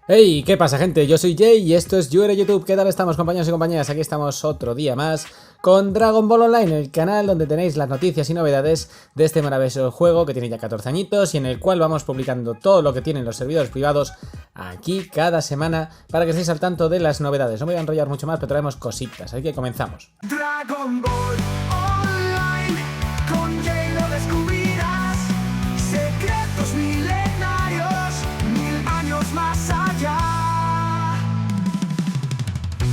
Hey, ¿qué pasa, gente? Yo soy Jay y esto es YouTube. ¿Qué tal estamos, compañeros y compañeras? Aquí estamos otro día más con Dragon Ball Online, el canal donde tenéis las noticias y novedades de este maravilloso juego que tiene ya 14 añitos y en el cual vamos publicando todo lo que tienen los servidores privados aquí cada semana para que estéis al tanto de las novedades. No me voy a enrollar mucho más, pero traemos cositas, así que comenzamos. Dragon Ball Online, con Jay lo descubrirás. Secretos milenarios, 1000 años más allá.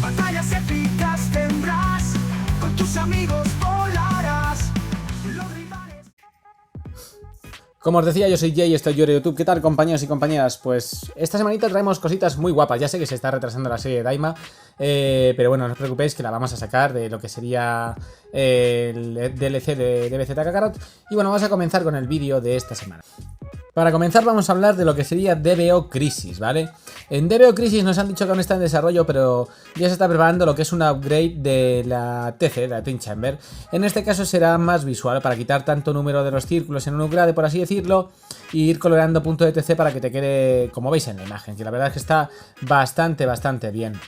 Batallas épicas tendrás, con tus amigos volarás. Los rivales... Como os decía, yo soy Jay y estoy en YouTube. ¿Qué tal, compañeros y compañeras? Pues esta semanita traemos cositas muy guapas. Ya sé que se está retrasando la serie de Daima, pero bueno, no os preocupéis que la vamos a sacar de lo que sería el DLC de DBZ Kakarot. Y bueno, vamos a comenzar con el vídeo de esta semana. Para comenzar vamos a hablar de lo que sería DBO Crisis, ¿vale? En DBO Crisis nos han dicho que aún está en desarrollo, pero ya se está preparando lo que es un upgrade de la TC, la Twin Chamber. En este caso será más visual, para quitar tanto número de los círculos en un upgrade, por así decirlo, y ir coloreando punto de TC para que te quede, como veis en la imagen, que la verdad es que está bastante bien.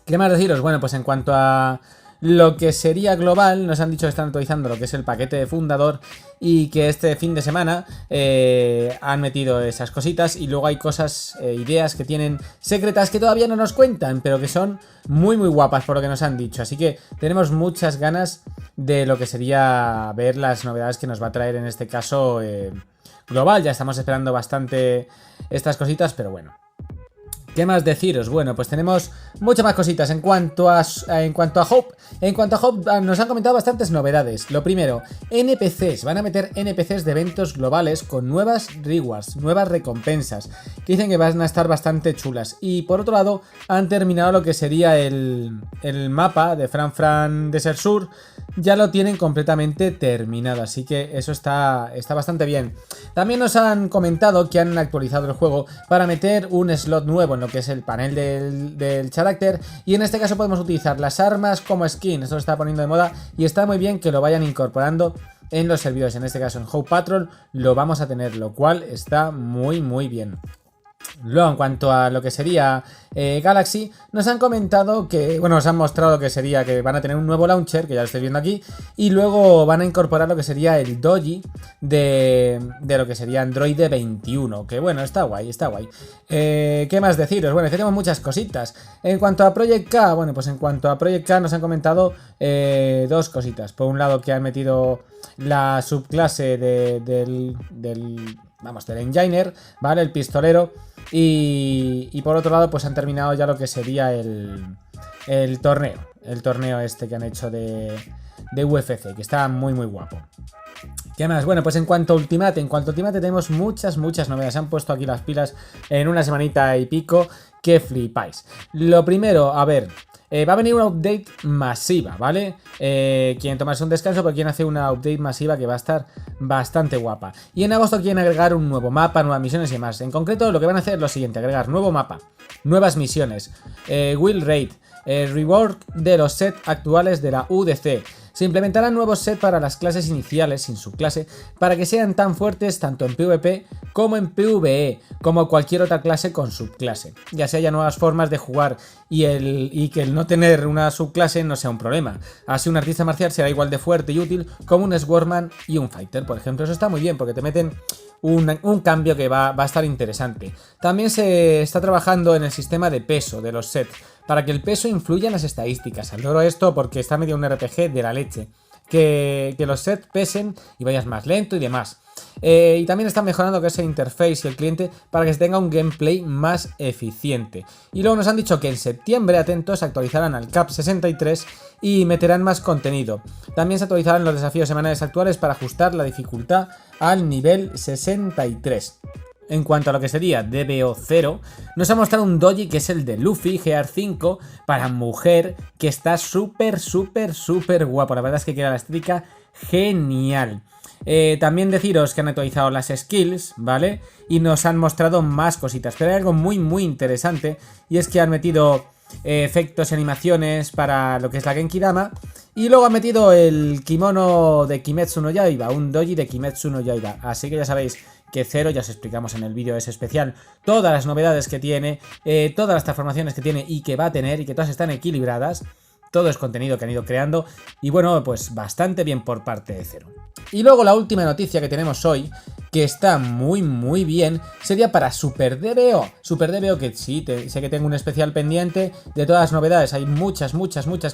¿Qué más deciros? Bueno, pues en cuanto a lo que sería global, nos han dicho que están actualizando lo que es el paquete de fundador y que este fin de semana han metido esas cositas y luego hay cosas, ideas que tienen secretas que todavía no nos cuentan, pero que son muy guapas por lo que nos han dicho. Así que tenemos muchas ganas de lo que sería ver las novedades que nos va a traer en este caso global. Ya estamos esperando bastante estas cositas, pero bueno. ¿Qué más deciros? Bueno, pues tenemos muchas más cositas en cuanto a Hope. En cuanto a Hope nos han comentado bastantes novedades. Lo primero, NPCs. Van a meter NPCs de eventos globales con nuevas rewards, nuevas recompensas, que dicen que van a estar bastante chulas. Y por otro lado, han terminado lo que sería el mapa de Fran Desert Sur. Ya lo tienen completamente terminado, así que eso está bastante bien. También nos han comentado que han actualizado el juego para meter un slot nuevo en lo que es el panel del carácter, y en este caso podemos utilizar las armas como skin. Esto se está poniendo de moda y está muy bien que lo vayan incorporando en los servidores. En este caso en Hope Patrol lo vamos a tener, lo cual está muy bien. Luego, en cuanto a lo que sería Galaxy, nos han comentado que, bueno, nos han mostrado lo que sería que van a tener un nuevo launcher, que ya lo estoy viendo aquí, y luego van a incorporar lo que sería el doji de lo que sería Android 21, que bueno, está guay. ¿Qué más deciros? Bueno, tenemos muchas cositas. En cuanto a Project K, bueno, pues en cuanto a Project K nos han comentado dos cositas. Por un lado, que han metido la subclase del Engineer, ¿vale? El pistolero. Y por otro lado, pues han terminado ya lo que sería el torneo. El torneo este que han hecho de UFC, que está muy guapo. ¿Qué más? Bueno, pues en cuanto a Ultimate tenemos muchas novedades. Se han puesto aquí las pilas en una semanita y pico que flipáis. Lo primero, a ver... va a venir una update masiva, ¿vale? Quieren tomarse un descanso, pero quieren hacer una update masiva que va a estar bastante guapa. Y en agosto quieren agregar un nuevo mapa, nuevas misiones y demás. En concreto, lo que van a hacer es lo siguiente: agregar nuevo mapa, nuevas misiones, Will Raid, rework de los sets actuales de la UDC. Se implementarán nuevos sets para las clases iniciales sin subclase para que sean tan fuertes tanto en PvP como en PvE, como cualquier otra clase con subclase. Ya se haya nuevas formas de jugar y que el no tener una subclase no sea un problema. Así un artista marcial será igual de fuerte y útil como un Swordman y un Fighter, por ejemplo. Eso está muy bien porque te meten un cambio que va a estar interesante. También se está trabajando en el sistema de peso de los sets, para que el peso influya en las estadísticas. Adoro esto porque está medio un RPG de la leche. Que los sets pesen y vayas más lento y demás. Y también están mejorando que ese interface y el cliente para que se tenga un gameplay más eficiente. Y luego nos han dicho que en septiembre, atentos, actualizarán al CAP 63 y meterán más contenido. También se actualizarán los desafíos semanales actuales para ajustar la dificultad al nivel 63. En cuanto a lo que sería DBO 0, nos ha mostrado un doji que es el de Luffy GR5 para mujer, que está súper guapo. La verdad es que queda la estética genial. También deciros que han actualizado las skills, ¿vale? Y nos han mostrado más cositas. Pero hay algo muy interesante, y es que han metido efectos y animaciones para lo que es la Genkidama. Y luego han metido el kimono de Kimetsu no Yaiba, un doji de Kimetsu no Yaiba. Así que ya sabéis que 0, ya os explicamos en el vídeo ese especial todas las novedades que tiene, todas las transformaciones que tiene y que va a tener, y que todas están equilibradas. Todo es contenido que han ido creando y bueno, pues bastante bien por parte de 0. Y luego la última noticia que tenemos hoy, que está muy bien, sería para Super DBO. Super DBO, que sí, sé que tengo un especial pendiente de todas las novedades, hay muchas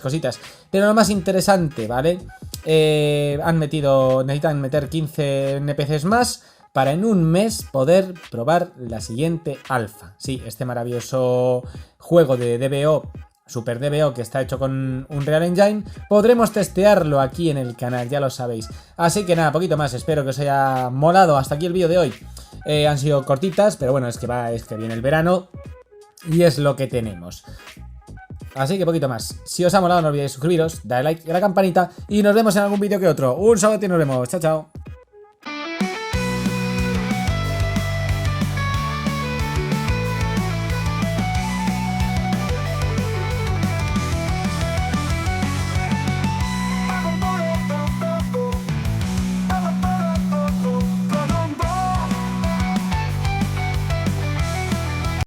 cositas, pero lo más interesante, ¿vale? Necesitan meter 15 NPCs más para en un mes poder probar la siguiente alfa. Sí, este maravilloso juego de DBO, Super DBO, que está hecho con Unreal Engine, podremos testearlo aquí en el canal, ya lo sabéis. Así que nada, poquito más, espero que os haya molado hasta aquí el vídeo de hoy. Han sido cortitas, pero bueno, es que viene el verano y es lo que tenemos. Así que poquito más. Si os ha molado no olvidéis suscribiros, darle like y a la campanita y nos vemos en algún vídeo que otro. Un saludo y nos vemos. Chao, chao.